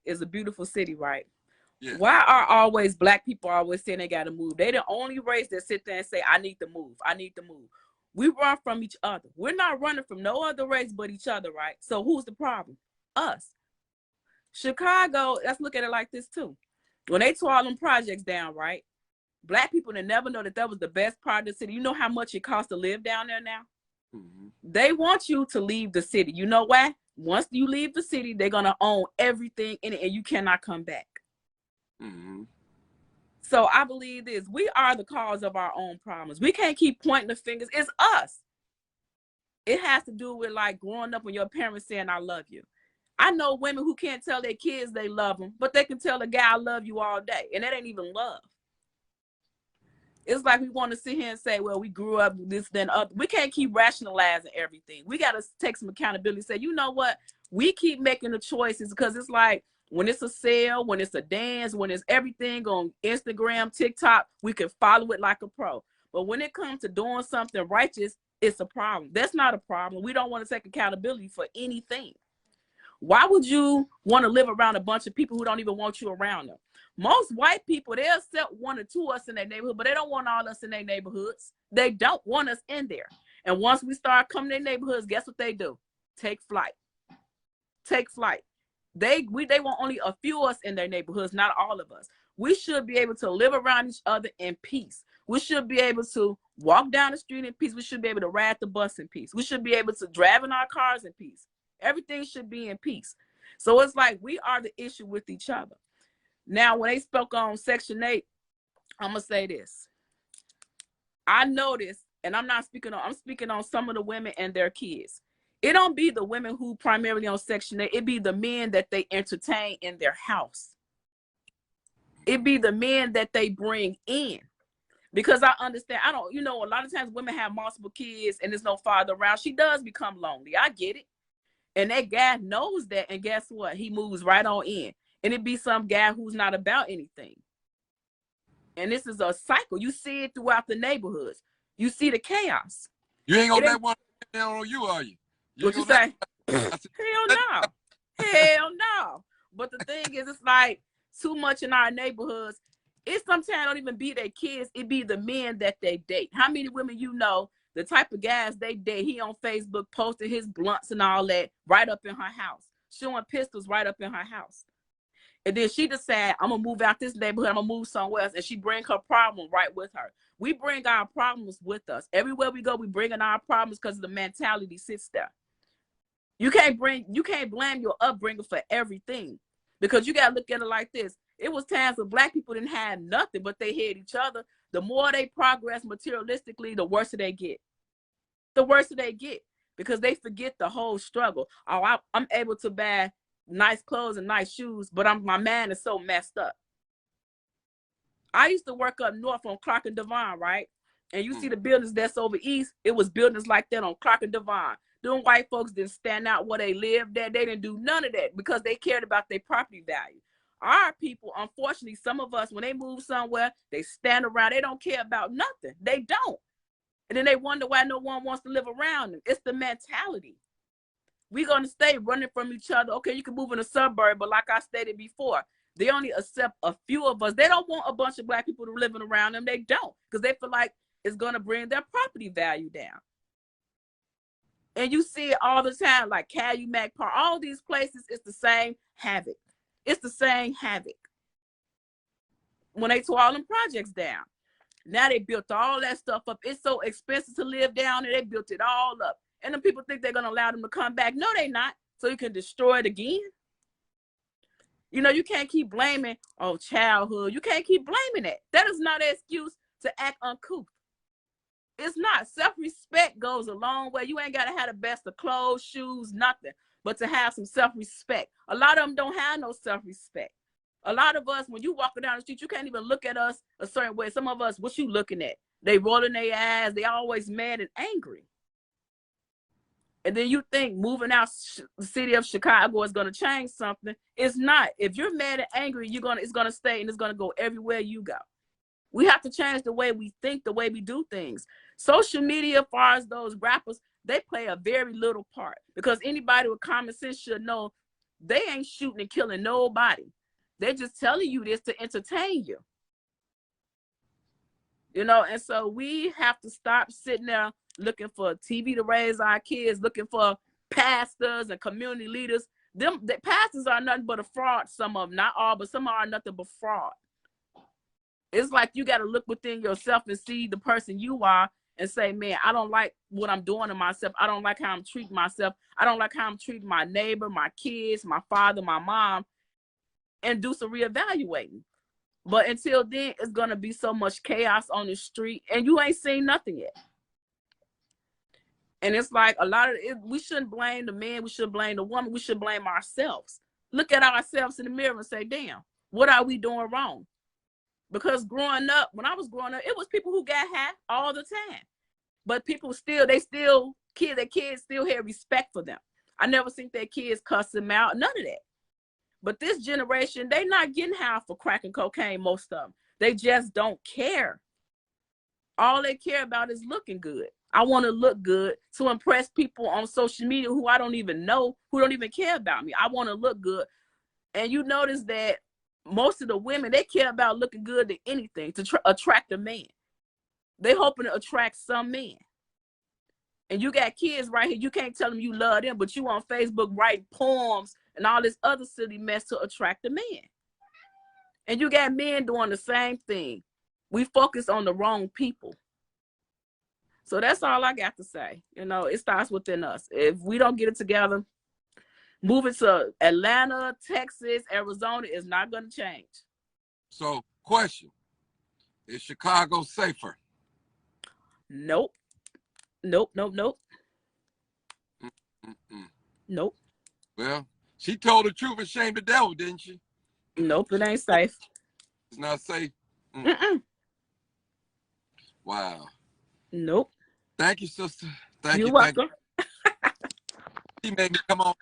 is a beautiful city, right? Yeah. Why are always black people always saying they got to move? They the only race that sit there and say, I need to move. I need to move. We run from each other. We're not running from no other race but each other, right? So who's the problem? Us. Chicago, let's look at it like this too. When they tore all them projects down, right? Black people that never know that was the best part of the city. You know how much it costs to live down there now? Mm-hmm. They want you to leave the city. You know why? Once you leave the city, they're going to own everything in it and you cannot come back. Mm-hmm. So I believe this. We are the cause of our own problems. We can't keep pointing the fingers. It's us. It has to do with like growing up when your parents saying, I love you. I know women who can't tell their kids they love them, but they can tell a guy, I love you all day. And that ain't even love. It's like we want to sit here and say, well, we grew up this, then other. We can't keep rationalizing everything. We got to take some accountability. Say, you know what? We keep making the choices because it's like when it's a sale, when it's a dance, when it's everything on Instagram, TikTok, we can follow it like a pro. But when it comes to doing something righteous, it's a problem. That's not a problem. We don't want to take accountability for anything. Why would you want to live around a bunch of people who don't even want you around them? Most white people, they'll accept one or two of us in their neighborhood, but they don't want all us in their neighborhoods. They don't want us in there. And once we start coming to their neighborhoods, guess what they do? Take flight. Take flight. They want only a few of us in their neighborhoods, not all of us. We should be able to live around each other in peace. We should be able to walk down the street in peace. We should be able to ride the bus in peace. We should be able to drive in our cars in peace. Everything should be in peace. So it's like we are the issue with each other. Now, when they spoke on Section 8, I'm going to say this. I noticed, and I'm speaking on some of the women and their kids. It don't be the women who primarily on Section 8. It be the men that they entertain in their house. It be the men that they bring in. Because I understand, a lot of times women have multiple kids and there's no father around. She does become lonely. I get it. And that guy knows that. And guess what? He moves right on in. And it be some guy who's not about anything. And this is a cycle. You see it throughout the neighborhoods. You see the chaos. You ain't gonna let one down on you, are you? What you say? Hell no. Hell no. But the thing is, it's like too much in our neighborhoods. It sometimes don't even be their kids. It be the men that they date. How many women you know, the type of guys they date, he on Facebook posting his blunts and all that right up in her house, showing pistols right up in her house. And then she decide, I'm going to move out this neighborhood. I'm going to move somewhere else. And she bring her problem right with her. We bring our problems with us. Everywhere we go, we bring in our problems because the mentality sits there. You can't blame your upbringing for everything because you got to look at it like this. It was times when black people didn't have nothing, but they had each other. The more they progress materialistically, the worse they get. The worse they get because they forget the whole struggle. Oh, I'm able to buy nice clothes and nice shoes, but my man is so messed up. I used to work up north on Clark and Devon, right? And you see the buildings that's over east, it was buildings like that on Clark and Devon. Them white folks didn't stand out where they lived at. They didn't do none of that because they cared about their property value. Our people, unfortunately, some of us, when they move somewhere, they stand around. They don't care about nothing. They don't. And then they wonder why no one wants to live around them. It's the mentality. We're going to stay running from each other. Okay, you can move in a suburb, but like I stated before, they only accept a few of us. They don't want a bunch of black people to living around them. They don't, because they feel like it's going to bring their property value down. And you see it all the time, like Calumet Park, all these places, it's the same havoc. It's the same havoc. When they tore all them projects down, now they built all that stuff up. It's so expensive to live down there. They built it all up. And then people think they're going to allow them to come back. No, they're not. So you can destroy it again. You know, you can't keep blaming, childhood. You can't keep blaming it. That is not an excuse to act uncouth. It's not. Self-respect goes a long way. You ain't got to have the best of clothes, shoes, nothing, but to have some self-respect. A lot of them don't have no self-respect. A lot of us, when you walking down the street, you can't even look at us a certain way. Some of us, what you looking at? They rolling their eyes. They always mad and angry. And then you think moving out the city of Chicago is going to change something. It's not. If you're mad and angry, it's going to stay and it's going to go everywhere you go. We have to change the way we think, the way we do things. Social media, as far as those rappers, they play a very little part because anybody with common sense should know They ain't shooting and killing nobody. They're just telling you this to entertain you. You know, and so we have to stop sitting there looking for TV to raise our kids, looking for pastors and community leaders. The pastors are nothing but a fraud, some of them, not all, but some are nothing but fraud. It's like you got to look within yourself and see the person you are and say, man, I don't like what I'm doing to myself. I don't like how I'm treating myself. I don't like how I'm treating my neighbor, my kids, my father, my mom, and do some reevaluating. But until then, it's going to be so much chaos on the street, and you ain't seen nothing yet. And it's like a lot of it, we shouldn't blame the man. We shouldn't blame the woman. We should blame ourselves. Look at ourselves in the mirror and say, damn, what are we doing wrong? Because growing up, when I was growing up, it was people who got high all the time. But people their kids still had respect for them. I never seen their kids cuss them out, none of that. But this generation, they not getting high for crack and cocaine, most of them. They just don't care. All they care about is looking good. I want to look good to impress people on social media who I don't even know, who don't even care about me. I want to look good. And you notice that most of the women, they care about looking good to anything, to attract a man. They hoping to attract some men. And you got kids right here, you can't tell them you love them, but you on Facebook writing poems and all this other silly mess to attract a man. And you got men doing the same thing. We focus on the wrong people. So that's all I got to say. You know, it starts within us. If we don't get it together, moving to Atlanta, Texas, Arizona is not going to change. So, question. Is Chicago safer? Nope. Nope. Nope. Well, she told the truth and shamed the devil, didn't she? Nope, it ain't safe. It's not safe? Wow. Nope. Thank you, sister. Thank You're you. welcome. She made me come on.